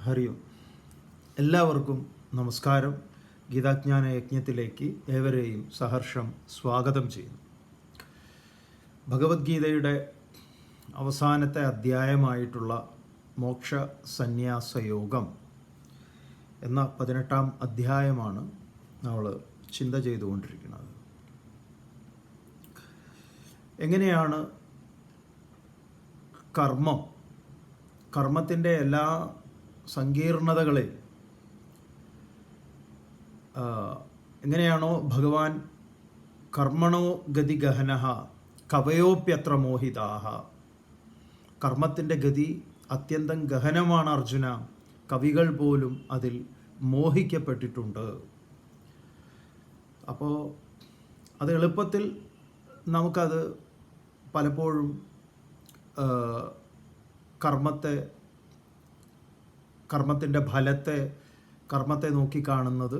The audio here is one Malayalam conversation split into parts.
ഹരി ഓം. എല്ലാവർക്കും നമസ്കാരം. ഗീതാജ്ഞാന യജ്ഞത്തിലേക്ക് ഏവരെയും സഹർഷം സ്വാഗതം ചെയ്യുന്നു. ഭഗവത്ഗീതയുടെ അവസാനത്തെ അധ്യായമായിട്ടുള്ള മോക്ഷ സന്യാസ യോഗം എന്ന 18-ാം അധ്യായമാണ് നമ്മൾ ചിന്ത ചെയ്തുകൊണ്ടിരിക്കുന്നത്. എങ്ങനെയാണ് കർമ്മത്തിൻ്റെ എല്ലാ സങ്കീർണതകളെയും എങ്ങനെയാണോ ഭഗവാൻ കർമ്മണോ ഗതി ഗഹനഃ കവയോപ്യത്ര മോഹിതാഹ, കർമ്മത്തിൻ്റെ ഗതി അത്യന്തം ഗഹനമാണ് അർജുന, കവികൾ പോലും അതിൽ മോഹിക്കപ്പെട്ടിട്ടുണ്ട്. അപ്പോൾ അത് എളുപ്പത്തിൽ നമുക്കത് പലപ്പോഴും കർമ്മത്തിൻ്റെ കർമ്മത്തെ നോക്കിക്കാണുന്നത്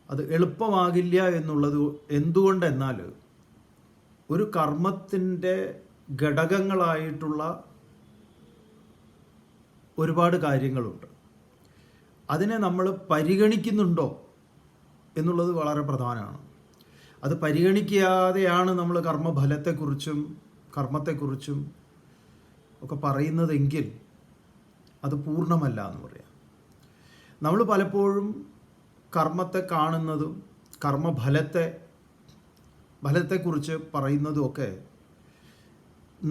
അത് എളുപ്പമാകില്ല എന്നുള്ളത് എന്തുകൊണ്ടെന്നാൽ ഒരു കർമ്മത്തിൻ്റെ ഘടകങ്ങളായിട്ടുള്ള ഒരുപാട് കാര്യങ്ങളുണ്ട്. അതിനെ നമ്മൾ പരിഗണിക്കുന്നുണ്ടോ എന്നുള്ളത് വളരെ പ്രധാനമാണ്. അത് പരിഗണിക്കാതെയാണ് നമ്മൾ കർമ്മത്തെക്കുറിച്ചും ഒക്കെ പറയുന്നതെങ്കിൽ അത് പൂർണ്ണമല്ല എന്ന് പറയാം. നമ്മൾ പലപ്പോഴും കർമ്മത്തെ കാണുന്നതും ഫലത്തെക്കുറിച്ച് പറയുന്നതുമൊക്കെ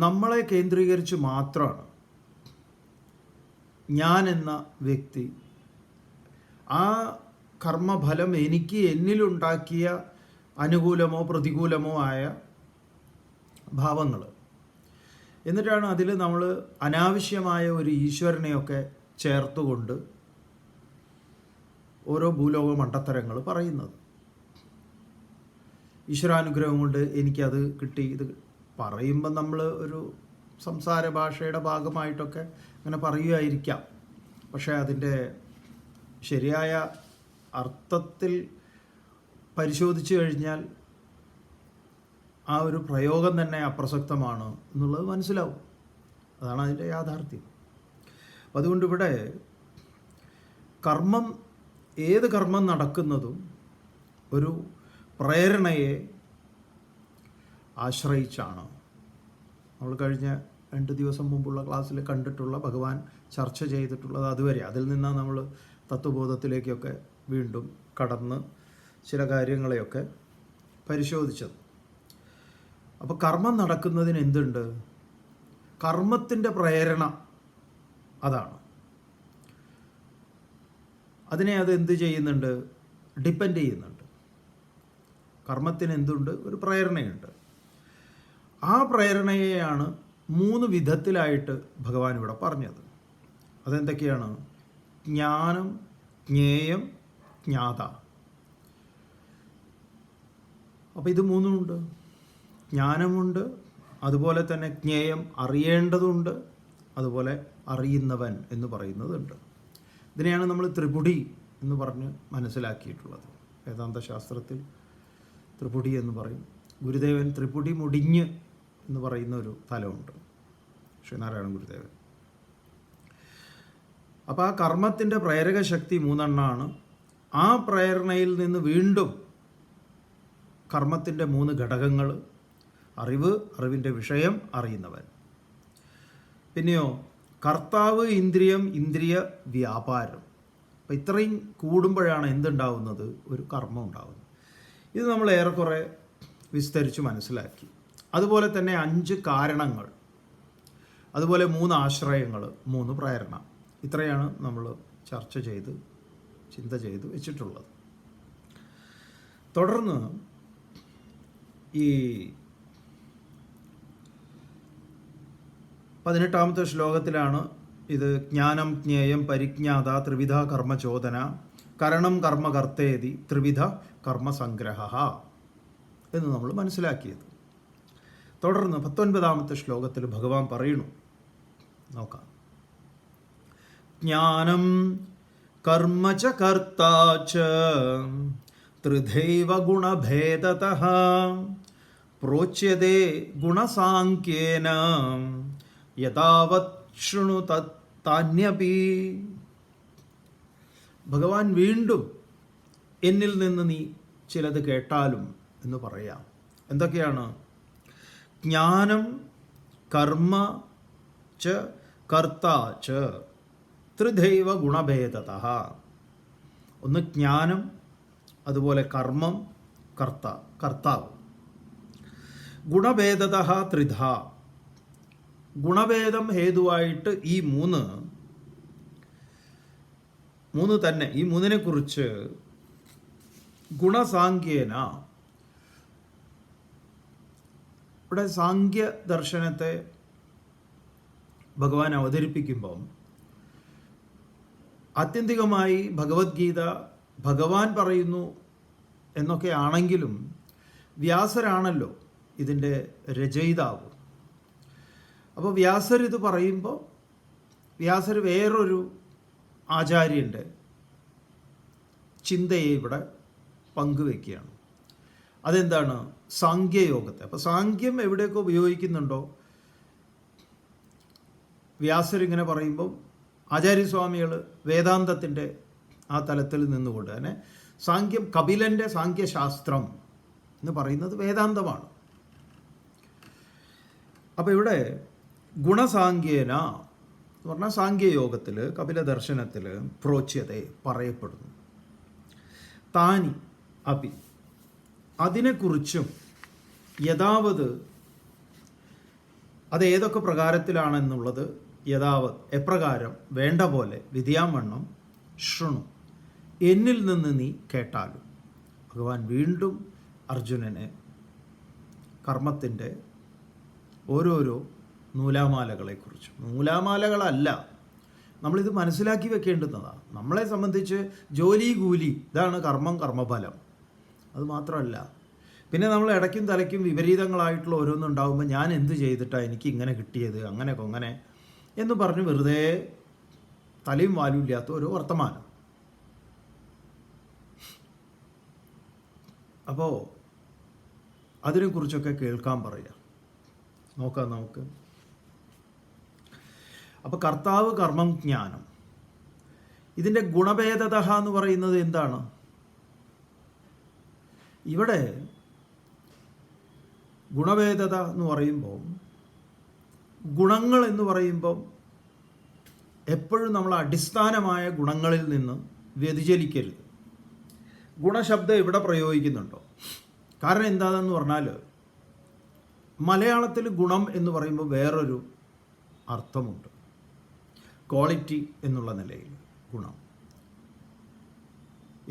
നമ്മളെ കേന്ദ്രീകരിച്ച് മാത്രമാണ്. ഞാൻ എന്ന വ്യക്തി, ആ കർമ്മഫലം എന്നിലുണ്ടാക്കിയ അനുകൂലമോ പ്രതികൂലമോ ആയ ഭാവങ്ങൾ, എന്നിട്ടാണ് അതിൽ നമ്മൾ അനാവശ്യമായ ഒരു ഈശ്വരനെയൊക്കെ ചേർത്തുകൊണ്ട് ഓരോ ഭൂലോക മണ്ടത്തരങ്ങൾ പറയുന്നത്. ഈശ്വരാനുഗ്രഹം കൊണ്ട് എനിക്കത് കിട്ടി, ഇത് പറയുമ്പോൾ നമ്മൾ ഒരു സംസാര ഭാഷയുടെ ഭാഗമായിട്ടൊക്കെ അങ്ങനെ പറയുമായിരിക്കാം. പക്ഷേ അതിൻ്റെ ശരിയായ അർത്ഥത്തിൽ പരിശോധിച്ചു കഴിഞ്ഞാൽ ആ ഒരു പ്രയോഗം തന്നെ അപ്രസക്തമാണ് എന്നുള്ളത് മനസ്സിലാവും. അതാണ് അതിൻ്റെ യാഥാർത്ഥ്യം. അതുകൊണ്ട് ഇവിടെ ഏത് കർമ്മം നടക്കുന്നതും ഒരു പ്രേരണയെ ആശ്രയിച്ചാണ്. നമ്മൾ കഴിഞ്ഞ 2 ദിവസം മുമ്പുള്ള ക്ലാസ്സിൽ കണ്ടിട്ടുള്ള, ഭഗവാൻ ചർച്ച ചെയ്തിട്ടുള്ളത് അതുവരെ. അതിൽ നിന്നാണ് നമ്മൾ തത്വബോധത്തിലേക്കൊക്കെ വീണ്ടും കടന്ന് ചില കാര്യങ്ങളെയൊക്കെ പരിശോധിച്ചത്. അപ്പോൾ കർമ്മം നടക്കുന്നതിന് എന്തുണ്ട്? കർമ്മത്തിൻ്റെ പ്രേരണ അതാണ്. അതിനെ അത് എന്ത് ചെയ്യുന്നുണ്ട്? ഡിപ്പെൻഡ് ചെയ്യുന്നുണ്ട്. കർമ്മത്തിന് എന്തുണ്ട്? ഒരു പ്രേരണയുണ്ട്. ആ പ്രേരണയെയാണ് 3 വിധത്തിലായിട്ട് ഭഗവാൻ ഇവിടെ പറഞ്ഞത്. അതെന്തൊക്കെയാണ്? ജ്ഞാനം, ജ്ഞേയം, ജ്ഞാത. അപ്പോൾ ഇത് 3ഉണ്ട്. ജ്ഞാനമുണ്ട്, അതുപോലെ തന്നെ ജ്ഞേയം, അറിയേണ്ടതുണ്ട്, അതുപോലെ അറിയുന്നവൻ എന്ന് പറയുന്നതുണ്ട്. ഇതിനെയാണ് നമ്മൾ ത്രിപുടി എന്ന് പറഞ്ഞ് മനസ്സിലാക്കിയിട്ടുള്ളത്. വേദാന്തശാസ്ത്രത്തിൽ ത്രിപുടി എന്ന് പറയും. ഗുരുദേവൻ ത്രിപുടി മുടിഞ്ഞ് എന്ന് പറയുന്ന ഒരു തലമുണ്ട്, ശ്രീനാരായണ ഗുരുദേവൻ. അപ്പോൾ ആ കർമ്മത്തിൻ്റെ പ്രേരക ശക്തി 3 എണ്ണമാണ്. ആ പ്രേരണയിൽ നിന്ന് വീണ്ടും കർമ്മത്തിൻ്റെ 3 ഘടകങ്ങൾ: അറിവ്, അറിവിൻ്റെ വിഷയം, അറിയുന്നവൻ. പിന്നെയോ കർത്താവ്, ഇന്ദ്രിയം, ഇന്ദ്രിയ വ്യാപാരം. അപ്പം ഇത്രയും കൂടുമ്പോഴാണ് എന്തുണ്ടാവുന്നത്? ഒരു കർമ്മം ഉണ്ടാവുന്നത്. ഇത് നമ്മൾ ഏറെക്കുറെ വിസ്തരിച്ച് മനസ്സിലാക്കി. അതുപോലെ തന്നെ 5 കാരണങ്ങൾ, അതുപോലെ 3 ആശ്രയങ്ങൾ, 3 പ്രേരണ. ഇത്രയാണ് നമ്മൾ ചിന്ത ചെയ്ത് വെച്ചിട്ടുള്ളത്. തുടർന്ന് ഈ 18-ാമത്തെ ശ്ലോകത്തിലാണ് ഇത് ജ്ഞാനം, ജ്ഞേയം, പരിജ്ഞാത, ത്രിവിധ കർമ്മചോദന, കരണം കർമ്മകർത്തേതി, ത്രിവിധ കർമ്മസംഗ്രഹ എന്ന് നമ്മൾ മനസ്സിലാക്കിയത്. തുടർന്ന് 19-ാമത്തെ ശ്ലോകത്തിൽ ഭഗവാൻ പറയുന്നു, നോക്കാം. ജ്ഞാനം കർമ്മ ച കർത്താ ച ത്രിധൈവ ഗുണഭേദതഃ പ്രോച്യതേ ഗുണസാംഖ്യേന യഥാവത് ശൃണു താന്യപി, ഭഗവാൻ വീണ്ടും എന്നിൽ നിന്ന് നീ ചിലത് കേട്ടാലും എന്ന് പറയാം. എന്തൊക്കെയാണ്? ജ്ഞാനം കർമ്മ ച കർത്ത ച ത്രിദൈവ ഗുണഭേദതഃ. ഒന്ന് ജ്ഞാനം, അതുപോലെ കർമ്മം, കർത്താവ്. ഗുണഭേദതഃ ത്രിധ. ഗുണഭേദം ഹേതുവായിട്ട് ഈ മൂന്ന് തന്നെ, ഈ മൂന്നിനെ കുറിച്ച് ഗുണസാങ്ക്യേന, ഇവിടെ സാങ്ക്യ ദർശനത്തെ ഭഗവാൻ അവതരിപ്പിക്കുമ്പം ആത്യന്തികമായി ഭഗവത്ഗീത ഭഗവാൻ പറയുന്നു എന്നൊക്കെ ആണെങ്കിലും വ്യാസരാണല്ലോ ഇതിൻ്റെ രചയിതാവ്. അപ്പോൾ വ്യാസർ ഇത് പറയുമ്പോൾ വ്യാസർ വേറൊരു ആചാര്യൻ്റെ ചിന്തയെ ഇവിടെ പങ്കുവെക്കുകയാണ്. അതെന്താണ്? സാങ്ക്യയോഗത്തെ. അപ്പോൾ സാങ്ക്യം എവിടെയൊക്കെ ഉപയോഗിക്കുന്നുണ്ടോ, വ്യാസർ ഇങ്ങനെ പറയുമ്പോൾ ആചാര്യസ്വാമികൾ വേദാന്തത്തിൻ്റെ ആ തലത്തിൽ നിന്നുകൊണ്ട് തന്നെ സാങ്ക്യം, കപിലൻ്റെ സാങ്ക്യശാസ്ത്രം എന്ന് പറയുന്നത് വേദാന്തമാണ്. അപ്പോൾ ഇവിടെ ഗുണസാങ്ക്യേന എന്ന് പറഞ്ഞാൽ സാങ്ക്യയോഗത്തിൽ, കപില ദർശനത്തിൽ പ്രോച്യത പറയപ്പെടുന്നു. താനി അപി, അതിനെക്കുറിച്ചും യഥാവത്, അത് ഏതൊക്കെ പ്രകാരത്തിലാണെന്നുള്ളത് യഥാവത് എപ്രകാരം വേണ്ട പോലെ വിധിയാവണ്ണം ശൃണു, എന്നിൽ നിന്ന് നീ കേട്ടാലും. ഭഗവാൻ വീണ്ടും അർജുനനെ കർമ്മത്തിൻ്റെ ഓരോരോ നൂലാമാലകളെക്കുറിച്ചും, നൂലാമാലകളല്ല, നമ്മളിത് മനസ്സിലാക്കി വെക്കേണ്ടുന്നതാണ്. നമ്മളെ സംബന്ധിച്ച് ജോലി കൂലി, ഇതാണ് കർമ്മം, കർമ്മഫലം. അത് മാത്രമല്ല, പിന്നെ നമ്മൾ ഇടയ്ക്കും തലയ്ക്കും വിപരീതങ്ങളായിട്ടുള്ള ഓരോന്നുണ്ടാകുമ്പോൾ ഞാൻ എന്ത് ചെയ്തിട്ടാണ് എനിക്ക് ഇങ്ങനെ കിട്ടിയത്, അങ്ങനെ കൊങ്ങനെ എന്ന് പറഞ്ഞ് വെറുതെ തലയും വാലും ഇല്ലാത്ത ഓരോ വർത്തമാനം. അപ്പോൾ അതിനെക്കുറിച്ചൊക്കെ കേൾക്കാൻ പറയാം, നോക്കാം നമുക്ക്. അപ്പോൾ കർത്താവ്, കർമ്മം, ജ്ഞാനം, ഇതിൻ്റെ ഗുണഭേദത എന്ന് പറയുന്നത് എന്താണ്? ഇവിടെ ഗുണഭേദത എന്ന് പറയുമ്പോൾ, ഗുണങ്ങൾ എന്ന് പറയുമ്പോൾ എപ്പോഴും നമ്മൾ അടിസ്ഥാനമായ ഗുണങ്ങളിൽ നിന്ന് വ്യതിചലിക്കരുത്. ഗുണശബ്ദം ഇവിടെ പ്രയോഗിക്കുന്നുണ്ടോ? കാരണം എന്താണെന്ന് പറഞ്ഞാൽ മലയാളത്തിൽ ഗുണം എന്ന് പറയുമ്പോൾ വേറൊരു അർത്ഥമുണ്ട്. ക്വാളിറ്റി എന്നുള്ള നിലയിൽ ഗുണം.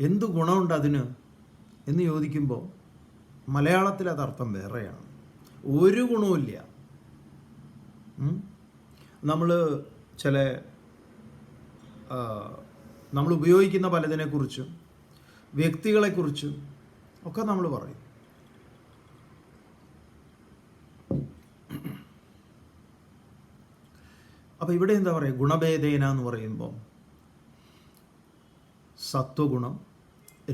എന്ത് ഗുണമുണ്ട് അതിന് എന്ന് ചോദിക്കുമ്പോൾ മലയാളത്തിൽ അതർത്ഥം വേറെയാണ്. ഒരു ഗുണവുമില്ല. നമ്മൾ ഉപയോഗിക്കുന്ന പലതിനെക്കുറിച്ചും വ്യക്തികളെക്കുറിച്ചും ഒക്കെ നമ്മൾ പറയും. അപ്പോൾ ഇവിടെ എന്താ പറയുക? ഗുണഭേദേന എന്ന് പറയുമ്പോൾ സത്വഗുണം,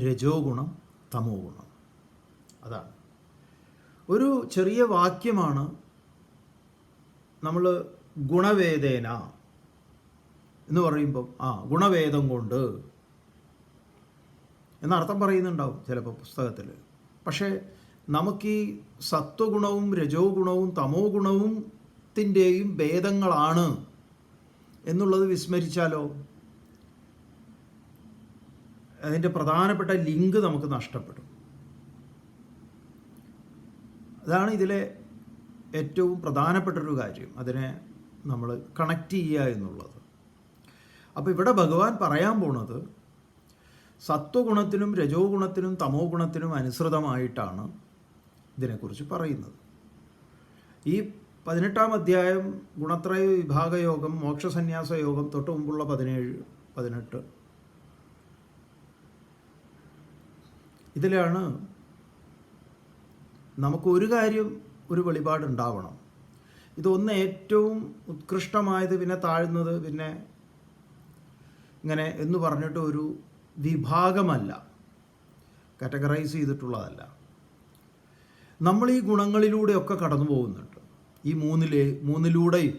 രജോ ഗുണം, തമോ ഗുണം. അതാണ് ഒരു ചെറിയ വാക്യമാണ്. നമ്മൾ ഗുണവേദേന എന്ന് പറയുമ്പം ഗുണവേദം കൊണ്ട് എന്നർത്ഥം പറയുന്നുണ്ടാവും ചിലപ്പോൾ പുസ്തകത്തിൽ. പക്ഷേ നമുക്ക് ഈ സത്വഗുണവും രജോ ഗുണവും തമോ ഗുണത്തിൻ്റെയും ഭേദങ്ങളാണ് എന്നുള്ളത് വിസ്മരിച്ചാലോ അതിൻ്റെ പ്രധാനപ്പെട്ട ലിങ്ക് നമുക്ക് നഷ്ടപ്പെടും. അതാണ് ഇതിലെ ഏറ്റവും പ്രധാനപ്പെട്ടൊരു കാര്യം, അതിനെ നമ്മൾ കണക്റ്റ് ചെയ്യുക എന്നുള്ളത്. അപ്പോൾ ഇവിടെ ഭഗവാൻ പറയാൻ പോണത് സത്വഗുണത്തിനും രജോ ഗുണത്തിനും തമോ ഗുണത്തിനും അനുസൃതമായിട്ടാണ് ഇതിനെക്കുറിച്ച് പറയുന്നത്. ഈ 18-ാം അധ്യായം ഗുണത്രയ വിഭാഗയോഗം, മോക്ഷസന്യാസ യോഗം തൊട്ട് മുമ്പുള്ള 17, 18 ഇതിലാണ് നമുക്കൊരു കാര്യം, ഒരു വെളിപാടുണ്ടാവണം. ഇതൊന്ന് ഏറ്റവും ഉത്കൃഷ്ടമായത്, പിന്നെ താഴ്ന്നത്, പിന്നെ ഇങ്ങനെ എന്ന് പറഞ്ഞിട്ട് ഒരു വിഭാഗമല്ല, കാറ്റഗറൈസ് ചെയ്തിട്ടുള്ളതല്ല. നമ്മൾ ഈ ഗുണങ്ങളിലൂടെയൊക്കെ കടന്നു പോകുന്നുണ്ട്, ഈ മൂന്നിലൂടെയും.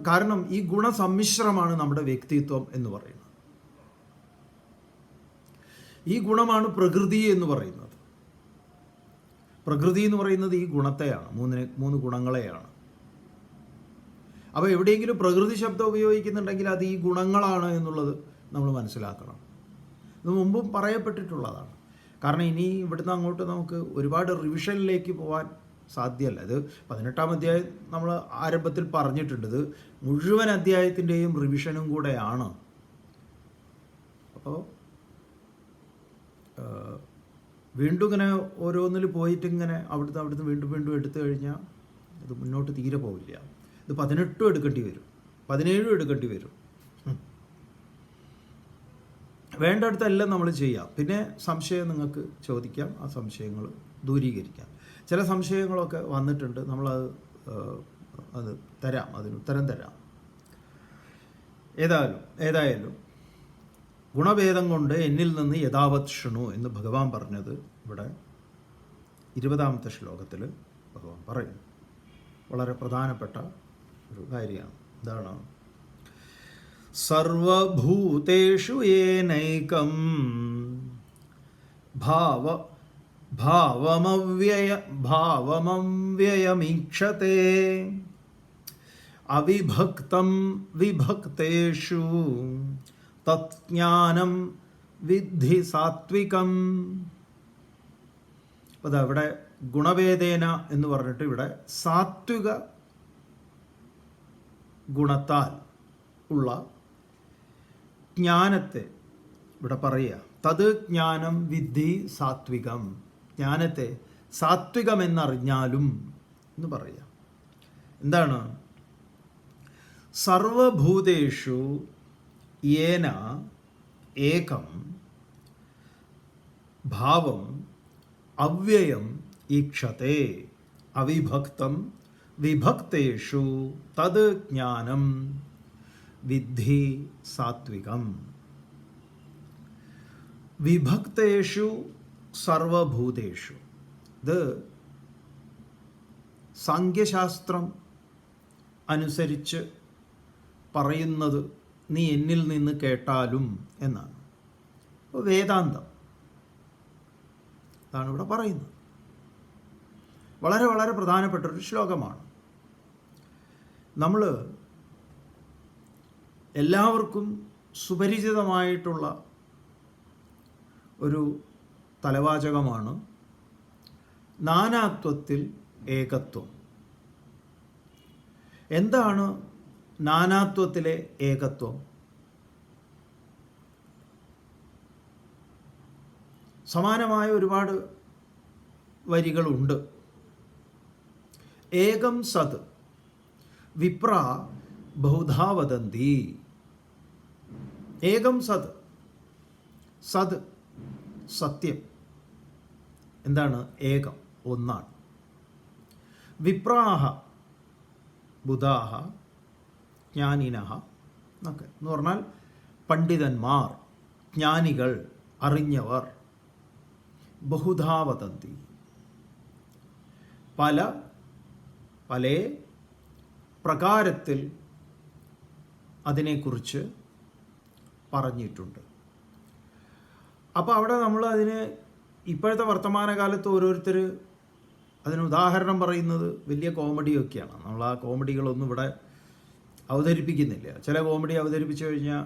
കാരണം ഈ ഗുണസമ്മിശ്രമാണ് നമ്മുടെ വ്യക്തിത്വം എന്ന് പറയുന്നത്. ഈ ഗുണമാണ് പ്രകൃതി എന്ന് പറയുന്നത്. പ്രകൃതി എന്ന് പറയുന്നത് ഈ ഗുണത്തെയാണ്, മൂന്ന് ഗുണങ്ങളെയാണ്. അപ്പോൾ എവിടെയെങ്കിലും പ്രകൃതി ശബ്ദം ഉപയോഗിക്കുന്നുണ്ടെങ്കിൽ അത് ഈ ഗുണങ്ങളാണ് എന്നുള്ളത് നമ്മൾ മനസ്സിലാക്കണം. ഇത് മുമ്പും പറയപ്പെട്ടിട്ടുള്ളതാണ്. കാരണം ഇനി ഇവിടുന്ന് അങ്ങോട്ട് നമുക്ക് ഒരുപാട് റിവിഷനിലേക്ക് പോകാൻ സാധ്യമല്ല. ഇത് 18-ാം അധ്യായം നമ്മൾ ആരംഭത്തിൽ പറഞ്ഞിട്ടുണ്ട്. ഇത് മുഴുവൻ അധ്യായത്തിൻ്റെയും റിവിഷനും കൂടെയാണ്. അപ്പോൾ വീണ്ടും ഇങ്ങനെ ഓരോന്നിൽ പോയിട്ട് ഇങ്ങനെ അവിടുന്ന് വീണ്ടും എടുത്തു കഴിഞ്ഞാൽ ഇത് മുന്നോട്ട് തീരെ പോവില്ല. ഇത് 18 എടുക്കേണ്ടി വരും, 17 എടുക്കേണ്ടി വരും. വേണ്ടടുത്തെല്ലാം നമ്മൾ ചെയ്യാം. പിന്നെ സംശയം നിങ്ങൾക്ക് ചോദിക്കാം, ആ സംശയങ്ങൾ ദൂരീകരിക്കാം. ചില സംശയങ്ങളൊക്കെ വന്നിട്ടുണ്ട്, അത് തരാം, അതിന് ഉത്തരം തരാം. ഏതായാലും ഗുണഭേദം കൊണ്ട് എന്നിൽ നിന്ന് യഥാവത് ശൃണു എന്ന് ഭഗവാൻ പറഞ്ഞത് ഇവിടെ 20-ാമത്തെ ശ്ലോകത്തിൽ ഭഗവാൻ പറയുന്നു. വളരെ പ്രധാനപ്പെട്ട ഒരു കാര്യമാണ്. എന്താണ്? സർവഭൂതേഷു യേനൈകം ഭാവമവ്യയമീക്ഷത്തെ അവിഭക്തം വിഭക്തേഷു തജ്ഞാനം വിദ്ധി സാത്വികം. അപ്പോൾ ഇവിടെ ഗുണഭേദേന എന്ന് പറഞ്ഞിട്ട് ഇവിടെ സാത്വിക ഗുണത്താൽ ഉള്ള ജ്ഞാനത്തെ ഇവിടെ പറയുക. തത് ജ്ഞാനം വിദ്ധി സാത്വികം. ജ്ഞാനത്തെ സാത്വികമെന്നറിഞ്ഞാലും എന്ന് പറയുക. എന്താണ്? സർവഭൂതേഷു യേന ഏകം ഭാവം അവ്യയം ഈക്ഷത്തെ അവിഭക്തം വിഭക്തേഷു തത് ജ്ഞാനം വിദ്ധി സാത്വികം. വിഭക്തേഷു സർവഭൂതേഷു. ഇത് സാംഖ്യശാസ്ത്രം അനുസരിച്ച് പറയുന്നത് നീ എന്നിൽ നിന്ന് കേട്ടാലും എന്നാണ്. അപ്പോൾ വേദാന്തം അതാണ് ഇവിടെ പറയുന്നത്. വളരെ വളരെ പ്രധാനപ്പെട്ടൊരു ശ്ലോകമാണ്. നമ്മൾ എല്ലാവർക്കും സുപരിചിതമായിട്ടുള്ള ഒരു തലവാചകമാണ് നാനാത്വത്തിൽ ഏകത്വം. എന്താണ് നാനാത്വത്തിലെ ഏകത്വം? സമാനമായ ഒരുപാട് വരികളുണ്ട്. ഏകം സത് വിപ്ര ബഹുധാ വദന്തി. ഏകം സത്, സത് സത്യം. എന്താണ്? ഏകം, ഒന്നാണ്. വിപ്രാഹ ബുധാഹ ജ്ഞാനിനഹ എന്നൊക്കെ എന്ന് പറഞ്ഞാൽ പണ്ഡിതന്മാർ, ജ്ഞാനികൾ, അറിഞ്ഞവർ. ബഹുധാ വദന്തി, പല പ്രകാരത്തിൽ അതിനെക്കുറിച്ച് പറഞ്ഞിട്ടുണ്ട്. അപ്പോൾ അവിടെ നമ്മൾ അതിന് ഇപ്പോഴത്തെ വർത്തമാനകാലത്ത് ഓരോരുത്തർ അതിന് ഉദാഹരണം പറയുന്നത് വലിയ കോമഡിയൊക്കെയാണ്. നമ്മൾ ആ കോമഡികളൊന്നും ഇവിടെ അവതരിപ്പിക്കുന്നില്ല. ചില കോമഡി അവതരിപ്പിച്ചു കഴിഞ്ഞാൽ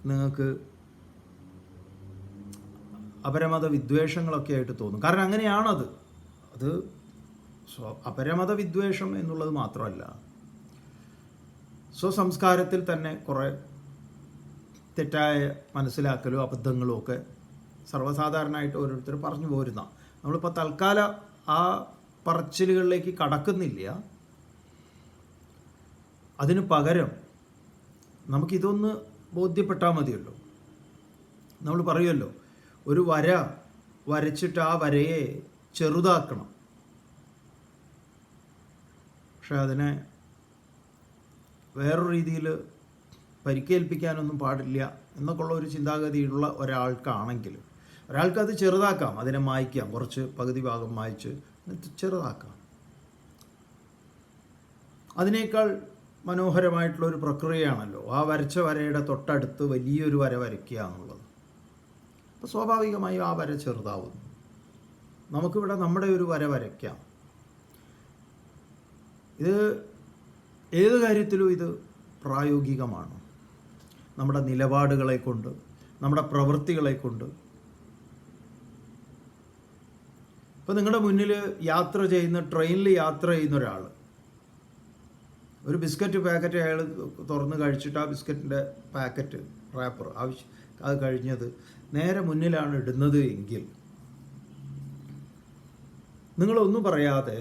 നിങ്ങൾക്ക് അപരമത വിദ്വേഷങ്ങളൊക്കെ ആയിട്ട് തോന്നും. കാരണം അങ്ങനെയാണത്. അത് അപരമത വിദ്വേഷം എന്നുള്ളത് മാത്രമല്ല, സ്വസംസ്കാരത്തിൽ തന്നെ കുറേ തെറ്റായ മനസ്സിലാക്കലും അബദ്ധങ്ങളും ഒക്കെ സർവ്വസാധാരണമായിട്ട് ഓരോരുത്തർ പറഞ്ഞു പോരുന്ന. നമ്മളിപ്പോൾ തൽക്കാലം ആ പറച്ചിലുകളിലേക്ക് കടക്കുന്നില്ല. അതിന് പകരം നമുക്കിതൊന്ന് ബോധ്യപ്പെട്ടാൽ മതിയല്ലോ. നമ്മൾ പറയുമല്ലോ, ഒരു വര വരച്ചിട്ട് ആ വരയെ ചെറുതാക്കണം, പക്ഷെ അതിനെ വേറൊരു രീതിയിൽ പരിക്കേൽപ്പിക്കാനൊന്നും പാടില്ല എന്നൊക്കെയുള്ള ഒരു ചിന്താഗതിയുള്ള ഒരാൾക്കാണെങ്കിൽ ഒരാൾക്കത് ചെറുതാക്കാം, അതിനെ മായ്ക്കാം, കുറച്ച് പകുതി ഭാഗം മായ്ച്ച് ചെറുതാക്കാം. അതിനേക്കാൾ മനോഹരമായിട്ടുള്ളൊരു പ്രക്രിയയാണല്ലോ ആ വരച്ച വരയുടെ തൊട്ടടുത്ത് വലിയൊരു വര വരയ്ക്കുക എന്നുള്ളത്. അപ്പോൾ സ്വാഭാവികമായും ആ വര ചെറുതാവുന്നു. നമുക്കിവിടെ നമ്മുടെ ഒരു വര വരയ്ക്കാം. ഇത് ഏത് കാര്യത്തിലും ഇത് പ്രായോഗികമാണ്. നമ്മുടെ നിലപാടുകളെ കൊണ്ട്, നമ്മുടെ പ്രവൃത്തികളെ കൊണ്ട്. ഇപ്പോൾ നിങ്ങളുടെ മുന്നിൽ യാത്ര ചെയ്യുന്ന, ട്രെയിനിൽ യാത്ര ചെയ്യുന്ന ഒരാൾ ഒരു ബിസ്ക്കറ്റ് പാക്കറ്റ് അയാൾ തുറന്ന് കഴിച്ചിട്ട് ആ ബിസ്ക്കറ്റിൻ്റെ പാക്കറ്റ് റാപ്പർ അത് കഴിഞ്ഞത് നേരെ മുന്നിലാണ് ഇടുന്നത് എങ്കിൽ നിങ്ങളൊന്നും പറയാതെ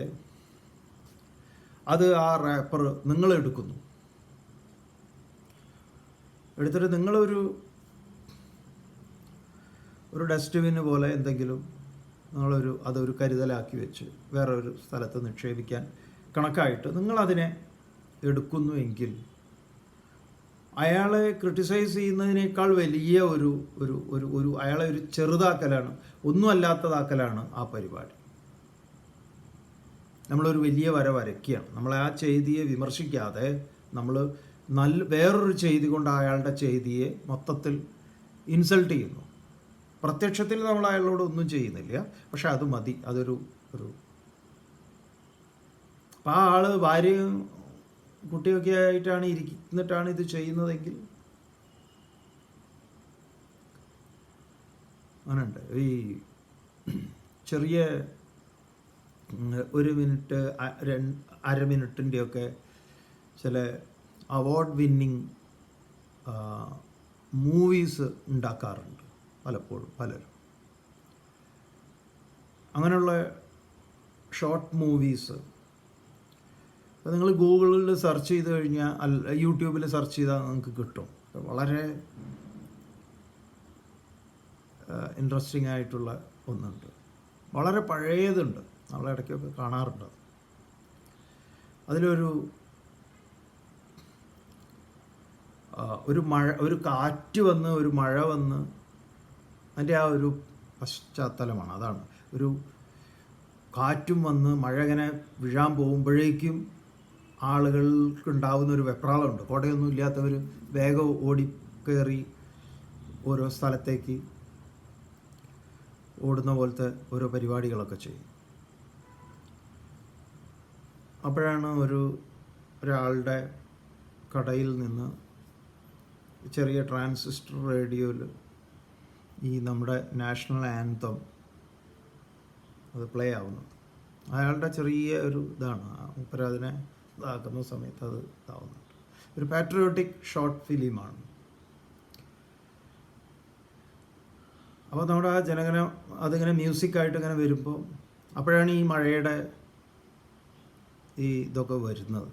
അത് ആ റാപ്പർ നിങ്ങൾ എടുക്കുന്നു. എടുത്തിട്ട് നിങ്ങളൊരു ഡസ്റ്റ്ബിന് പോലെ എന്തെങ്കിലും അതൊരു കരുതലാക്കി വെച്ച് വേറെ ഒരു സ്ഥലത്ത് നിക്ഷേപിക്കാൻ കണക്കായിട്ട് നിങ്ങളതിനെ എടുക്കുന്നു എങ്കിൽ അയാളെ ക്രിട്ടിസൈസ് ചെയ്യുന്നതിനേക്കാൾ വലിയ ഒരു അയാളെ ഒരു ചെറുതാക്കലാണ്, ഒന്നും അല്ലാത്തതാക്കലാണ് ആ പരിപാടി. നമ്മളൊരു വലിയ വര വരയ്ക്കുകയാണ്. നമ്മൾ ആ ചെയ്തിയെ വിമർശിക്കാതെ നമ്മൾ വേറൊരു ചെയ്തി കൊണ്ട് അയാളുടെ ചെയ്തിയെ മൊത്തത്തിൽ ഇൻസൾട്ട് ചെയ്യുന്നു. പ്രത്യക്ഷത്തിൽ നമ്മൾ അയാളോട് ഒന്നും ചെയ്യുന്നില്ല, പക്ഷെ അത് മതി. അപ്പം ആ ആൾ ഭാര്യയും കുട്ടിയൊക്കെ ആയിട്ടാണ് ഇരുന്നിട്ടാണ് ഇത് ചെയ്യുന്നതെങ്കിൽ അങ്ങനെയുണ്ട്. ഈ ചെറിയ 1 മിനിറ്റ്, അര മിനിറ്റിൻ്റെയൊക്കെ ചില അവാർഡ് വിന്നിങ് മൂവീസ് ഉണ്ടാക്കാറുണ്ട് പലപ്പോഴും പലരും. അങ്ങനെയുള്ള ഷോർട്ട് മൂവീസ് അപ്പോൾ നിങ്ങൾ ഗൂഗിളിൽ സെർച്ച് ചെയ്ത് കഴിഞ്ഞാൽ, യൂട്യൂബിൽ സെർച്ച് ചെയ്താൽ നിങ്ങൾക്ക് കിട്ടും. വളരെ ഇൻട്രസ്റ്റിംഗ് ആയിട്ടുള്ള ഒന്നുണ്ട്. വളരെ പഴയതുണ്ട്, നമ്മളിടയ്ക്കൊക്കെ കാണാറുണ്ട്. അതിലൊരു ഒരു കാറ്റ് വന്ന്, ഒരു മഴ വന്ന്, അതിൻ്റെ ആ ഒരു പശ്ചാത്തലമാണ്. അതാണ് ഒരു കാറ്റും വന്ന് മഴ ഇങ്ങനെ വീഴാൻ പോകുമ്പോഴേക്കും ആളുകൾക്കുണ്ടാവുന്ന ഒരു വെപ്രാളമുണ്ട്. കുടയൊന്നും ഇല്ലാത്തവർ വേഗം ഓടിക്കയറി ഓരോ സ്ഥലത്തേക്ക് ഓടുന്ന പോലത്തെ ഓരോ പരിപാടികളൊക്കെ ചെയ്യും. അപ്പോഴാണ് ഒരാളുടെ കടയിൽ നിന്ന് ചെറിയ ട്രാൻസിസ്റ്റർ റേഡിയോയിൽ ഈ നമ്മുടെ നാഷണൽ ആന്തം അത് പ്ലേ ആവുന്നത്. അയാളുടെ ചെറിയ ഒരു ഇതാണ്, അതിനെ ഇതാക്കുന്ന സമയത്ത് അത് ഇതാവുന്നുണ്ട്. ഒരു പാട്രിയോട്ടിക് ഷോർട്ട് ഫിലിമാണ്. അപ്പോൾ നമ്മുടെ ആ ജനഗണം അതിങ്ങനെ മ്യൂസിക്കായിട്ട് ഇങ്ങനെ വരുമ്പോൾ അപ്പോഴാണ് ഈ മഴയുടെ ഇതൊക്കെ വരുന്നത്.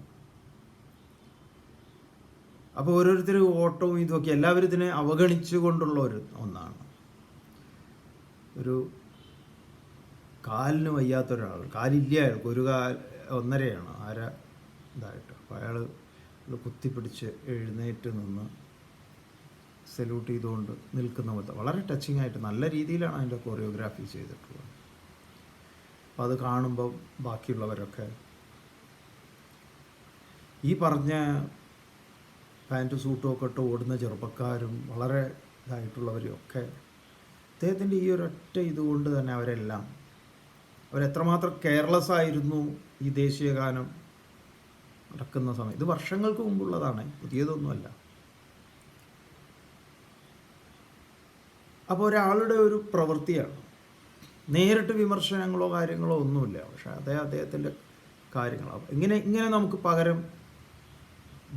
അപ്പോൾ ഓരോരുത്തർ ഓട്ടവും ഇതൊക്കെ എല്ലാവരും ഇതിനെ അവഗണിച്ചു കൊണ്ടുള്ള ഒന്നാണ്. ഒരു കാലിന് വയ്യാത്തൊരാൾ, കാലില്ല അയാൾക്ക്, ഒരു 1.5 ഇതായിട്ട്, അപ്പോൾ അയാൾ കുത്തിപ്പിടിച്ച് എഴുന്നേറ്റ് നിന്ന് സല്യൂട്ട് ചെയ്തുകൊണ്ട് നിൽക്കുന്ന പോലത്തെ വളരെ ടച്ചിങ് ആയിട്ട് നല്ല രീതിയിലാണ് അതിൻ്റെ കൊറിയോഗ്രാഫി ചെയ്തിട്ടുള്ളത്. അപ്പോൾ അത് കാണുമ്പോൾ ബാക്കിയുള്ളവരൊക്കെ ഈ പറഞ്ഞ പാൻറ്റ് സൂട്ടും ഒക്കെ ഇട്ട് ഓടുന്ന ചെറുപ്പക്കാരും വളരെ ഇതായിട്ടുള്ളവരും ഒക്കെ അദ്ദേഹത്തിൻ്റെ ഈ ഒരൊറ്റ ഇതുകൊണ്ട് തന്നെ അവരെത്രമാത്രം കെയർലെസ് ആയിരുന്നു ഈ ദേശീയ ഗാനം നടക്കുന്ന സമയം. ഇത് വർഷങ്ങൾക്ക് മുമ്പുള്ളതാണ്, പുതിയതൊന്നുമല്ല. അപ്പോൾ ഒരാളുടെ ഒരു പ്രവൃത്തിയാണ്, നേരിട്ട് വിമർശനങ്ങളോ കാര്യങ്ങളോ ഒന്നുമില്ല, പക്ഷേ അദ്ദേഹത്തിൻ്റെ കാര്യങ്ങളാണ്. ഇങ്ങനെ നമുക്ക് പകരം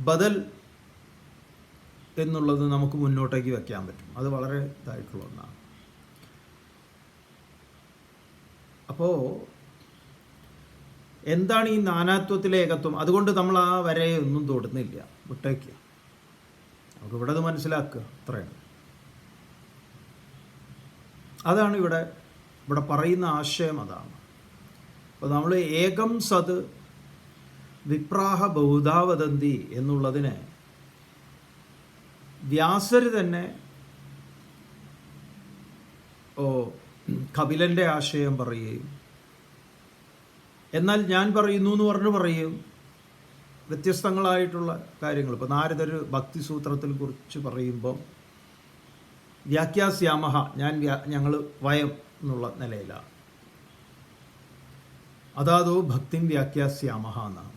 ബദൽ എന്നുള്ളത് നമുക്ക് മുന്നോട്ടേക്ക് വയ്ക്കാൻ പറ്റും. അത് വളരെ ഇതായിട്ടുള്ള ഒന്നാണ്. അപ്പോൾ എന്താണ് ഈ നാനാത്വത്തിലെ ഏകത്വം? അതുകൊണ്ട് നമ്മൾ ആ വരയെ ഒന്നും തൊടുന്നില്ല, വിട്ടേക്കുക. നമുക്ക് ഇവിടെ അത് മനസ്സിലാക്കുക, അത്രയാണ്. അതാണ് ഇവിടെ പറയുന്ന ആശയം, അതാണ്. അപ്പോൾ നമ്മൾ ഏകം സത് വിപ്രാഹ ബഹുധാ വദന്തി എന്നുള്ളതിനെ വ്യാസര് തന്നെ കപിലൻ്റെ ആശയം പറയുകയും, എന്നാൽ ഞാൻ പറയുന്നു എന്ന് പറയും, വ്യത്യസ്തങ്ങളായിട്ടുള്ള കാര്യങ്ങൾ. ഇപ്പോൾ നാരദർ ഭക്തിസൂത്രത്തിൽ കുറിച്ച് പറയുമ്പോൾ വ്യാഖ്യാസ്യാമഹ, ഞങ്ങൾ വയം എന്നുള്ള നിലയിലാണ്. അതാതോ ഭക്തിം വ്യാഖ്യാസ്യാമഹ എന്നാണ്.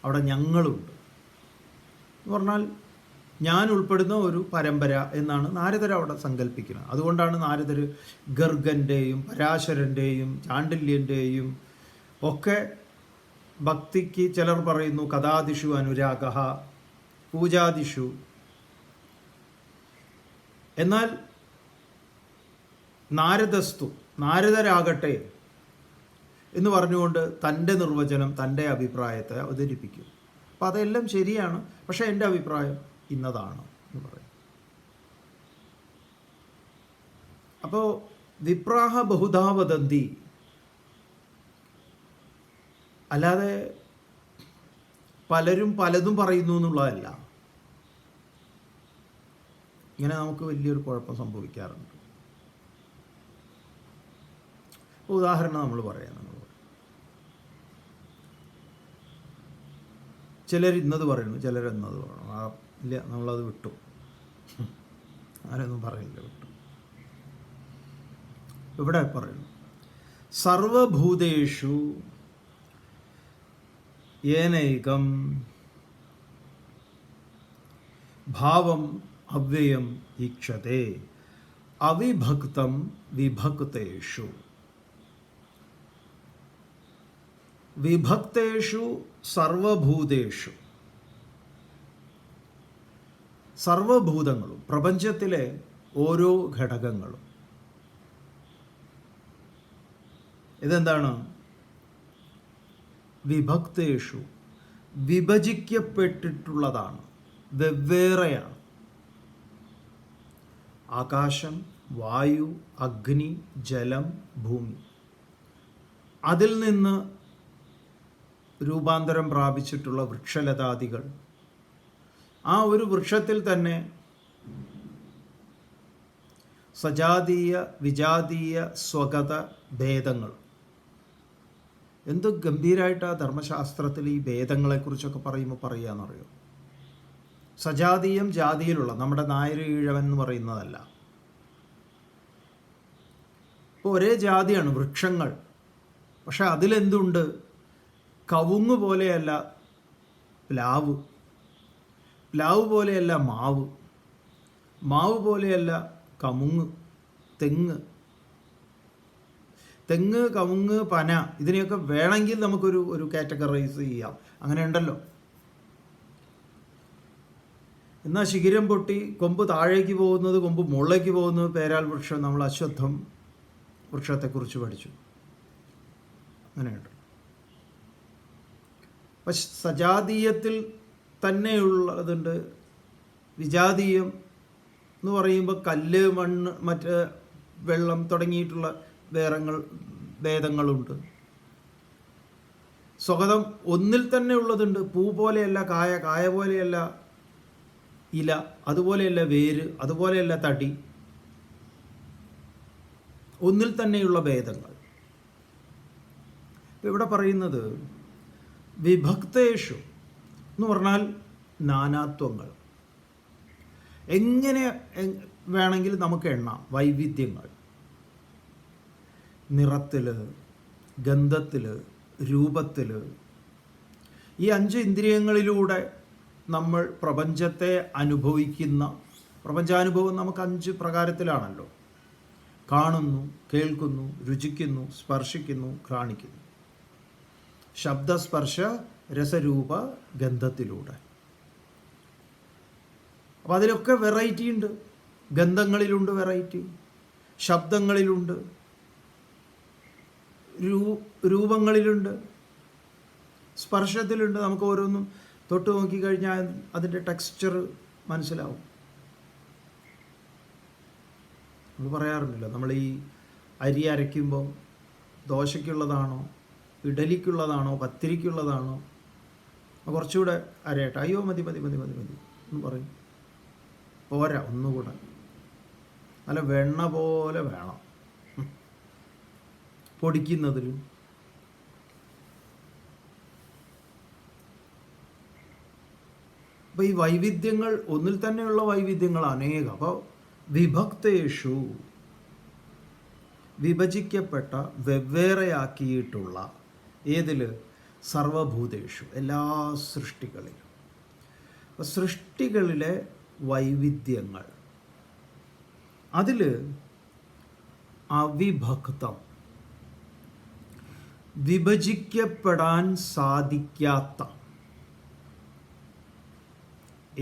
അവിടെ ഞങ്ങളുണ്ട് എന്ന് പറഞ്ഞാൽ ഞാൻ ഉൾപ്പെടുന്ന ഒരു പരമ്പര എന്നാണ് നാരദർ അവിടെ സങ്കല്പിക്കുന്നത്. അതുകൊണ്ടാണ് നാരദർ ഗർഗൻ്റെയും പരാശരൻ്റെയും ചാണ്ഡില്യൻ്റെയും ഒക്കെ ഭക്തിക്ക് ചിലർ പറയുന്നു കഥാദിഷു അനുരാഗ, പൂജാദിഷു. എന്നാൽ നാരദസ്തു, നാരദരാകട്ടെ എന്ന് പറഞ്ഞുകൊണ്ട് തൻ്റെ നിർവചനം, തൻ്റെ അഭിപ്രായത്തെ അവതരിപ്പിക്കും. അപ്പം അതെല്ലാം ശരിയാണ്, പക്ഷേ എൻ്റെ അഭിപ്രായം ഇന്നതാണ് എന്ന് പറയും. അപ്പോൾ വിപ്രാഹ ബഹുധാ വദന്തി, അല്ലാതെ പലരും പലതും പറയുന്നു എന്നുള്ളതല്ല. ഇങ്ങനെ നമുക്ക് വലിയൊരു കുഴപ്പം സംഭവിക്കാറുണ്ട്. ഉദാഹരണം നമ്മൾ പറയാം. ചിലർ ഇന്നത് പറയുന്നു, ചിലർ എന്നത് പറയണം. ഇല്ല, നമ്മളത് വിട്ടു, ആരൊന്നും പറയില്ല, വിട്ടു. ഇവിടെ പറയുന്നു സർവഭൂതേഷു ഏനൈകം ഭാവം അവ്യയം ഈക്ഷതേ അവിഭക്തം വിഭക്തേഷു. വിഭക്തേഷു സർവഭൂതേഷു, സർവഭൂതങ്ങളും പ്രപഞ്ചത്തിലെ ഓരോ ഘടകങ്ങളും. ഇതെന്താണ്? വിഭക്തേഷു, വിഭജിക്കപ്പെട്ടിട്ടുള്ളതാണ്, വെവ്വേറെയാണ്. ആകാശം, വായു, അഗ്നി, ജലം, ഭൂമി, അതിൽ നിന്ന് രൂപാന്തരം പ്രാപിച്ചിട്ടുള്ള വൃക്ഷലതാദികൾ. ആ ഒരു വൃക്ഷത്തിൽ തന്നെ സജാതീയ വിജാതീയ സ്വഗത ഭേദങ്ങൾ. എന്ത് ഗംഭീരമായിട്ട് ആ ധർമ്മശാസ്ത്രത്തിൽ ഈ ഭേദങ്ങളെക്കുറിച്ചൊക്കെ പറയുമ്പോൾ പറയാന്നറിയോ? സജാതീയം ജാതിയിലുള്ള, നമ്മുടെ നായർ ഈഴവൻ എന്ന് പറയുന്നതല്ല. ഇപ്പോൾ ഒരേ ജാതിയാണ് വൃക്ഷങ്ങൾ, പക്ഷെ അതിലെന്തുണ്ട്? കവുങ്ങ് പോലെയല്ല പ്ലാവ്, പ്ലാവ് പോലെയല്ല മാവ്, മാവ് പോലെയല്ല കമുങ്ങ്, തെങ്ങ്, തെങ്ങ്, കവുങ്ങ്, പന, ഇതിനെയൊക്കെ വേണമെങ്കിൽ നമുക്കൊരു കാറ്റഗറൈസ് ചെയ്യാം. അങ്ങനെ ഉണ്ടല്ലോ. എന്നാൽ ശിഖിരം പൊട്ടി കൊമ്പ് താഴേക്ക് പോകുന്നത്, കൊമ്പ് മുകളിലേക്ക് പോകുന്നത് പേരാൽ വൃക്ഷം. നമ്മൾ അശ്വത്ഥം വൃക്ഷത്തെക്കുറിച്ച് പഠിച്ചു. അങ്ങനെയുണ്ട്. അപ്പം സജാതീയത്തിൽ തന്നെയുള്ളതുണ്ട്. വിജാതീയം എന്ന് പറയുമ്പോൾ കല്ല്, മണ്ണ്, മറ്റ് വെള്ളം തുടങ്ങിയിട്ടുള്ള ഭേദങ്ങളുണ്ട്. സ്വഗതം ഒന്നിൽ തന്നെ ഉള്ളതുണ്ട്. പൂ പോലെയല്ല കായ, കായ പോലെയല്ല ഇല, അതുപോലെയല്ല വേര്, അതുപോലെയല്ല തടി. ഒന്നിൽ തന്നെയുള്ള ഭേദങ്ങൾ. ഇവിടെ പറയുന്നത് വിഭക്തേഷു എന്ന് പറഞ്ഞാൽ നാനാത്വങ്ങൾ. എങ്ങനെ വേണമെങ്കിൽ നമുക്ക് എണ്ണാം. വൈവിധ്യങ്ങൾ, നിറത്തിൽ, ഗന്ധത്തിൽ, രൂപത്തിൽ. ഈ 5 ഇന്ദ്രിയങ്ങളിലൂടെ നമ്മൾ പ്രപഞ്ചത്തെ അനുഭവിക്കുന്ന, പ്രപഞ്ചാനുഭവം നമുക്ക് 5 പ്രകാരത്തിലാണല്ലോ. കാണുന്നു, കേൾക്കുന്നു, രുചിക്കുന്നു, സ്പർശിക്കുന്നു, ഘ്രാണിക്കുന്നു. ശബ്ദസ്പർശ രസരൂപ ഗന്ധത്തിലൂടെ. അപ്പം അതിലൊക്കെ വെറൈറ്റി ഉണ്ട്. ഗന്ധങ്ങളിലുണ്ട് വെറൈറ്റി, ശബ്ദങ്ങളിലുണ്ട്, രൂപങ്ങളിലുണ്ട്, സ്പർശത്തിലുണ്ട്. നമുക്ക് ഓരോന്നും തൊട്ട് നോക്കിക്കഴിഞ്ഞാൽ അതിൻ്റെ ടെക്സ്ചർ മനസ്സിലാവും. നമ്മൾ പറയാറുണ്ടല്ലോ, നമ്മൾ ഈ അരി അരയ്ക്കുമ്പോൾ ദോശയ്ക്കുള്ളതാണോ, ഇഡലിക്കുള്ളതാണോ, പത്തിരിക്കുള്ളതാണോ, കുറച്ചുകൂടെ അരയട്ടെ, അയ്യോ മതി മതി മതി മതി മതി എന്ന് പറയും. പോരാ, ഒന്നുകൂടെ നല്ല വെണ്ണ പോലെ വേണം പൊടിക്കുന്നതിലും. അപ്പോൾ ഈ വൈവിധ്യങ്ങൾ, ഒന്നിൽ തന്നെയുള്ള വൈവിധ്യങ്ങൾ അനേകം. അപ്പോൾ വിഭക്തേഷു, വിഭജിക്കപ്പെട്ട, വെവ്വേറെയാക്കിയിട്ടുള്ള, ഏതിൽ? സർവഭൂതേഷു, എല്ലാ സൃഷ്ടികളിലും. അപ്പോൾ സൃഷ്ടികളിലെ വൈവിധ്യങ്ങൾ, അതിൽ അവിഭക്തം, വിഭജിക്കപ്പെടാൻ സാധിക്കാത്ത,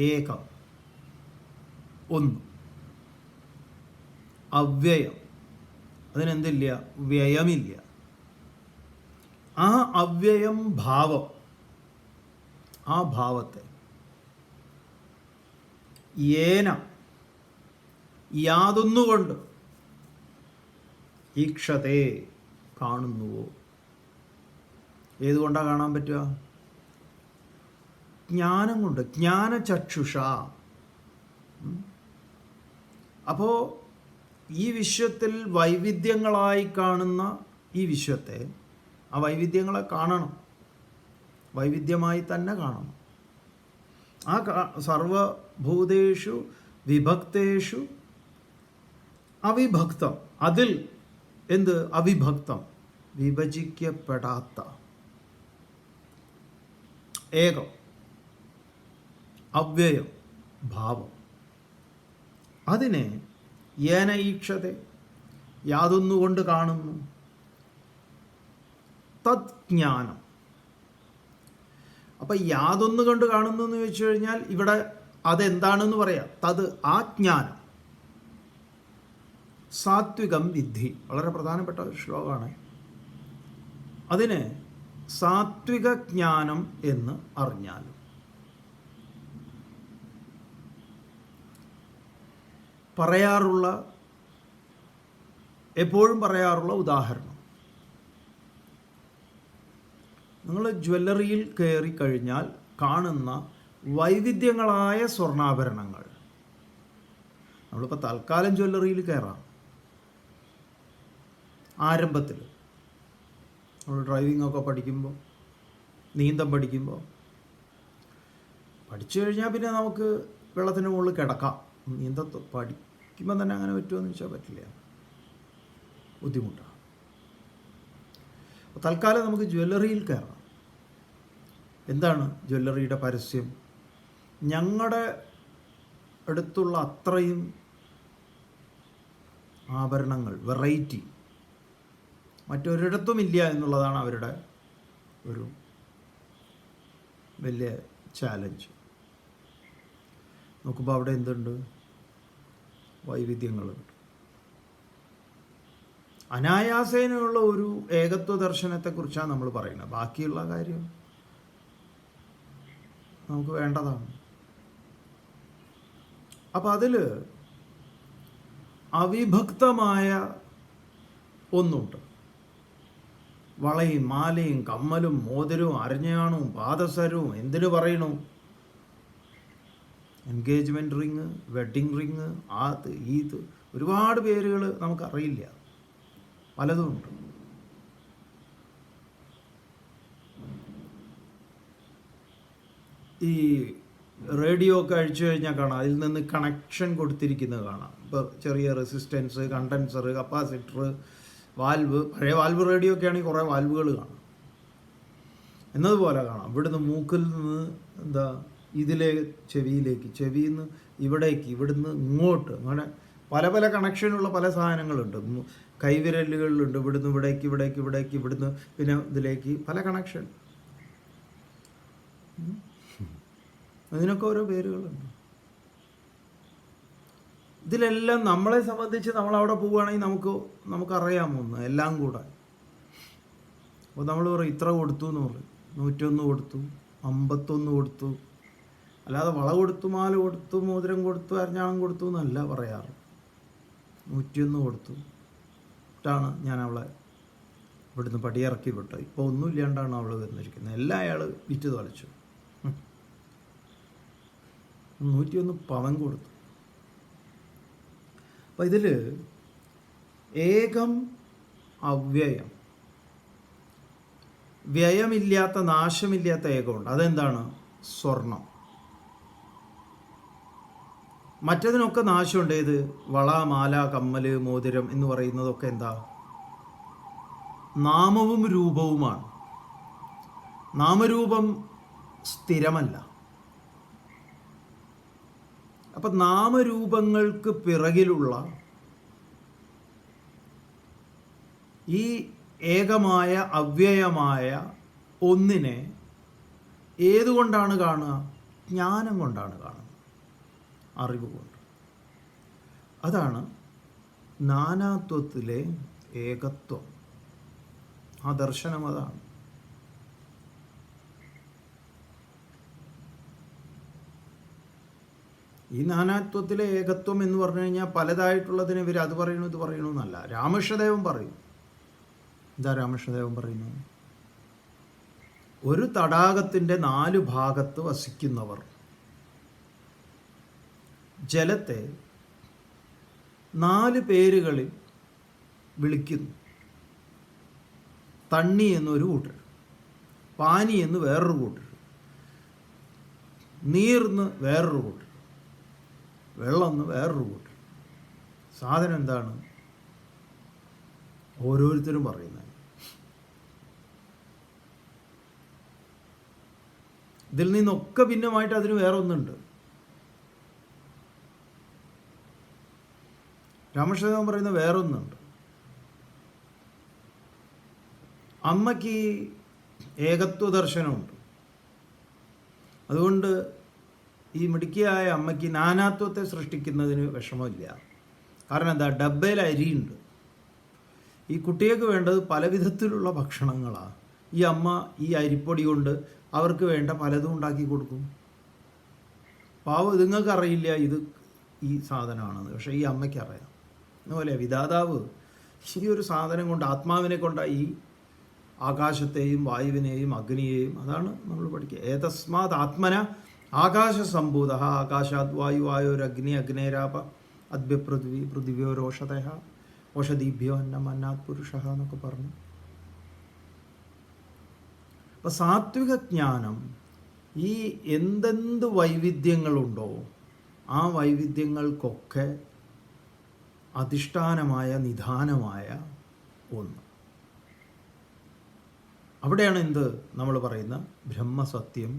ഏകം, ഒന്ന്, അവ്യയം, അതിനെന്തില്ല? വ്യയമില്ല. ആ അവ്യയം ഭാവം, ആ ഭാവത്തെ ഏന, യാതൊന്നുകൊണ്ട്, ഈക്ഷതേ, കാണുന്നുവോ? ഏതുകൊണ്ടാണ് കാണാൻ പറ്റുക? ജ്ഞാനം കൊണ്ട്, ജ്ഞാനചക്ഷുഷ. അപ്പോൾ ഈ വിശ്വത്തിൽ വൈവിധ്യങ്ങളായി കാണുന്ന ഈ വിശ്വത്തെ, ആ വൈവിധ്യങ്ങളെ കാണണം, വൈവിധ്യമായി തന്നെ കാണണം. ആ സർവഭൂതേഷു വിഭക്തേഷു അവിഭക്തം, അതിൽ എന്ത്? അവിഭക്തം, വിഭജിക്കപ്പെടാത്ത, ഏകം, അവ്യയം, ഭാവം. അതിനെ ഏന ഈക്ഷത, യാതൊന്നുകൊണ്ട് കാണുന്നു. തത് ജ്ഞാനം. അപ്പം യാതൊന്നു കൊണ്ട് കാണുന്നു എന്ന് വെച്ച് കഴിഞ്ഞാൽ ഇവിടെ അതെന്താണെന്ന് പറയാം. തത്, ആ ജ്ഞാനം. സാത്വികം വിദ്ധി, വളരെ പ്രധാനപ്പെട്ട ഒരു ശ്ലോകമാണ്. അതിന് സാത്വിക ജ്ഞാനം എന്ന് അറിഞ്ഞാൽ, പറയാറുള്ള, എപ്പോഴും പറയാറുള്ള ഉദാഹരണം, നിങ്ങൾ ജ്വല്ലറിയിൽ കയറി കഴിഞ്ഞാൽ കാണുന്ന വൈവിധ്യങ്ങളായ സ്വർണ്ണാഭരണങ്ങൾ. നമ്മളിപ്പോൾ തൽക്കാലം ജ്വല്ലറിയിൽ കയറാം. ആരംഭത്തിൽ നമ്മൾ ഡ്രൈവിംഗ് ഒക്കെ പഠിക്കുമ്പോൾ, നീന്തം പഠിക്കുമ്പോൾ, പഠിച്ചു കഴിഞ്ഞാൽ പിന്നെ നമുക്ക് വെള്ളത്തിന് മുകളിൽ കിടക്കാം. നീന്തം പഠിക്കുമ്പോൾ തന്നെ അങ്ങനെ പറ്റുമെന്ന് വെച്ചാൽ പറ്റില്ല, ബുദ്ധിമുട്ടാണ്. തൽക്കാലം നമുക്ക് ജ്വല്ലറിയിൽ കയറാം. എന്താണ് ജ്വല്ലറിയുടെ പരസ്യം? ഞങ്ങളുടെ അടുത്തുള്ള അത്രയും ആഭരണങ്ങൾ, വെറൈറ്റി മറ്റൊരിടത്തുമില്ല എന്നുള്ളതാണ് അവരുടെ ഒരു വലിയ ചാലഞ്ച്. നോക്കുമ്പോൾ അവിടെ എന്തുണ്ട്? വൈവിധ്യങ്ങളുണ്ട്. അനായാസേനയുള്ള ഒരു ഏകത്വ ദർശനത്തെക്കുറിച്ചാണ് നമ്മൾ പറയുന്നത്. ബാക്കിയുള്ള കാര്യം നമുക്ക് വേണ്ടതാണ്. അപ്പം അതിൽ അവിഭക്തമായ ഒന്നുണ്ട്. വളയും മാലയും കമ്മലും മോതിരവും അരഞ്ഞാണും പാദസരവും, എന്തിനു പറയണു, എൻഗേജ്മെൻറ്റ് റിങ്, വെഡ്ഡിങ് റിങ്, അത് ഇത്, ഒരുപാട് പേരുകൾ നമുക്കറിയില്ല, പലതുമുണ്ട്. ഈ റേഡിയോ ഒക്കെ അഴിച്ചു കഴിഞ്ഞാൽ കാണാം, അതിൽ നിന്ന് കണക്ഷൻ കൊടുത്തിരിക്കുന്നത് കാണാം. ഇപ്പോൾ ചെറിയ റെസിസ്റ്റൻസ്, കണ്ടൻസർ, കപ്പാസിറ്റർ, വാൽവ്. പഴയ വാൽവ് റേഡിയോ ഒക്കെ ആണെങ്കിൽ കുറേ വാൽവുകൾ കാണാം. എന്നതുപോലെ കാണാം ഇവിടുന്ന് മൂക്കിൽ നിന്ന് എന്താ ഇതിലെ ചെവിയിലേക്ക്, ചെവിയിൽ നിന്ന് ഇവിടേക്ക്, ഇവിടുന്ന് ഇങ്ങോട്ട്, അങ്ങനെ പല പല കണക്ഷനുള്ള പല സാധനങ്ങളുണ്ട്. കൈവിരലുകളിലുണ്ട്, ഇവിടുന്ന് ഇവിടേക്ക്, ഇവിടേക്ക്, ഇവിടേക്ക്, ഇവിടുന്ന് പിന്നെ ഇതിലേക്ക്, പല കണക്ഷൻ. അതിനൊക്കെ ഓരോ പേരുകളുണ്ട്. ഇതിലെല്ലാം നമ്മളെ സംബന്ധിച്ച് നമ്മളവിടെ പോവുകയാണെങ്കിൽ നമുക്കറിയാമൊന്ന് എല്ലാം കൂടെ. അപ്പോൾ നമ്മൾ പറയും ഇത്ര കൊടുത്തു എന്ന് പറയും, 101 കൊടുത്തു, 51 കൊടുത്തു. അല്ലാതെ വള കൊടുത്തു, മാല കൊടുത്തു, മോതിരം കൊടുത്തു, അരഞ്ഞാണം കൊടുത്തു എന്നല്ല പറയാറ്. 101 കൊടുത്തു ാണ് ഞാൻ അവളെ ഇവിടുന്ന് പടിയിറക്കി വിട്ടത്. ഇപ്പോൾ ഒന്നുമില്ലാണ്ടാണ് അവൾ വന്നിരിക്കുന്നത്. എല്ലാം അയാൾ വിറ്റ് തളിച്ചു. 101 പവൻ കൊടുത്തു. അപ്പം ഇതിൽ ഏകം അവ്യയം, വ്യയമില്ലാത്ത, നാശമില്ലാത്ത ഏകമുണ്ട്. അതെന്താണ്? സ്വർണം. മറ്റതിനൊക്കെ നാശമുണ്ട്. ഏത്? വള, മാല, കമ്മല്, മോതിരം എന്ന് പറയുന്നതൊക്കെ എന്താ? നാമവും രൂപവുമാണ്. നാമരൂപം സ്ഥിരമല്ല. അപ്പം നാമരൂപങ്ങൾക്ക് പിറകിലുള്ള ഈ ഏകമായ അവ്യയമായ ഒന്നിനെ ഏതുകൊണ്ടാണ് കാണുക? ജ്ഞാനം കൊണ്ടാണ് കാണുന്നത്, അറിവ് കൊണ്ട്. അതാണ് നാനാത്വത്തിലെ ഏകത്വം. ആ ദർശനം അതാണ്. ഈ നാനാത്വത്തിലെ ഏകത്വം എന്ന് പറഞ്ഞു കഴിഞ്ഞാൽ പലതായിട്ടുള്ളതിന് ഇവർ അത് പറയണു ഇത് പറയണു എന്നല്ല. രാമകൃഷ്ണദേവൻ പറയും. എന്താ രാമകൃഷ്ണദേവൻ പറയുന്നത്? ഒരു തടാകത്തിൻ്റെ 4 ഭാഗത്ത് വസിക്കുന്നവർ ജലത്തെ 4 പേരുകളിൽ വിളിക്കുന്നു. തണ്ണി എന്നൊരു കൂട്ടർ, പാനി എന്ന് വേറൊരു കൂട്ടർ, നീർന്ന് വേറൊരു കൂട്ടർ, വെള്ളം എന്ന് വേറൊരു കൂട്ടർ. സാധനം എന്താണ്? ഓരോരുത്തരും പറയുന്നത്. ഇതിൽ നിന്നൊക്കെ ഭിന്നമായിട്ട് അതിന് വേറെ ഒന്നുണ്ട്. രാമകൃഷ്ണദേവൻ പറയുന്ന വേറൊന്നുണ്ട്. അമ്മയ്ക്ക് ഏകത്വ ദർശനമുണ്ട്. അതുകൊണ്ട് ഈ മിടുക്കിയായ അമ്മയ്ക്ക് നാനാത്വത്തെ സൃഷ്ടിക്കുന്നതിന് വിഷമമില്ല. കാരണം എന്താ? ഡബ്ബയിൽ അരിയുണ്ട്. ഈ കുട്ടികൾക്ക് വേണ്ടത് പല വിധത്തിലുള്ള ഭക്ഷണങ്ങളാണ്. ഈ അമ്മ ഈ അരിപ്പൊടി കൊണ്ട് അവർക്ക് വേണ്ട പലതും ഉണ്ടാക്കി കൊടുക്കും. പാവം ഇതുങ്ങൾക്ക് അറിയില്ല ഇത് ഈ സാധനമാണെന്ന്. പക്ഷേ ഈ അമ്മയ്ക്ക് അറിയാം. അതുപോലെ വിധാതാവ് ഈ ഒരു സാധനം കൊണ്ട്, ആത്മാവിനെ കൊണ്ട് ഈ ആകാശത്തെയും വായുവിനെയും അഗ്നിയെയും, അതാണ് നമ്മൾ പഠിക്കുക. ഏതസ്മാത് ആത്മന ആകാശസംഭൂത ആകാശാത് വായു വായോരഗ്നി അഗ്നേരാപ അദ്ഭ്യപൃഥ്വി പൃഥിവ്യോരോഷധ ഓഷധീഭ്യോ അന്നം അന്നാത് പുരുഷ എന്നൊക്കെ പറഞ്ഞു. അപ്പം സാത്വിക ജ്ഞാനം ഈ എന്തെന്ത് വൈവിധ്യങ്ങളുണ്ടോ ആ വൈവിധ്യങ്ങൾക്കൊക്കെ അധിഷ്ഠാനമായ നിധാനമായ ഒന്ന്. അവിടെയാണ് എന്ത് നമ്മൾ പറയുന്ന ബ്രഹ്മസത്യം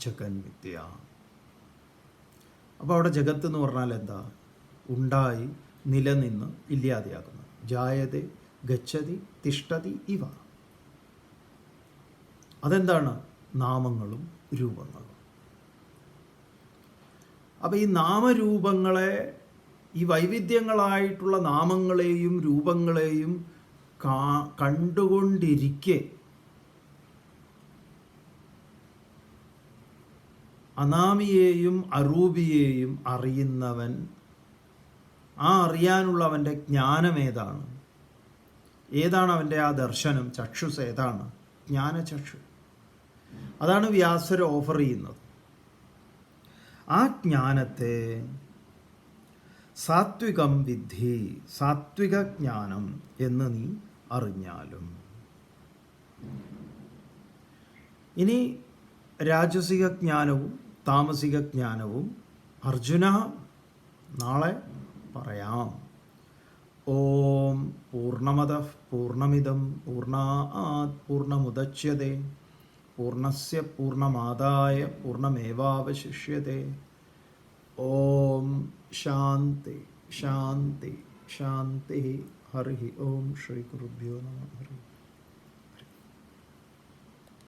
ജഗന്മിഥ്യ. അപ്പോൾ അവിടെ ജഗത്ത് എന്ന് പറഞ്ഞാൽ എന്താ? ഉണ്ടായി നിലനിന്ന് ഇല്ലാതെയാകുന്നത്. ജായതേ ഗച്ഛതി തിഷ്ഠതി ഇവ. അതെന്താണ്? നാമങ്ങളും രൂപങ്ങളും. അപ്പോൾ ഈ നാമരൂപങ്ങളെ, ഈ വൈവിധ്യങ്ങളായിട്ടുള്ള നാമങ്ങളെയും രൂപങ്ങളെയും കണ്ടുകൊണ്ടിരിക്കെ അനാമിയെയും അരൂപിയെയും അറിയുന്നവൻ, ആ അറിയാനുള്ള അവൻ്റെ ജ്ഞാനം ഏതാണ്? ഏതാണ് അവൻ്റെ ആ ദർശനം? ചക്ഷുസ് ഏതാണ്? ജ്ഞാനചക്ഷു. അതാണ് വ്യാസർ ഓഫർ ചെയ്യുന്നത്. ആ ജ്ഞാനത്തെ സാത്വികം വിദ്ധി, സാത്വിക ജ്ഞാനം എന്ന് നീ അറിഞ്ഞാലും. ഇനി രാജസിക ജ്ഞാനവും താമസിക ജ്ഞാനവും അർജുന നാളെ പറയാം. ഓം പൂർണ്ണമദഃ പൂർണ്ണമിദം പൂർണ്ണാത് പൂർണ്ണമുദച്യതേ പൂർണ്ണസ്യ പൂർണ്ണമാദായ പൂർണ്ണമേവാവശിഷ്യതേ. ഓം ശാന്തി ശാന്തി ശാന്തി. ഹരി ഓം. ശ്രീ ഗുരുഭ്യോ നമഃ. ഹരി.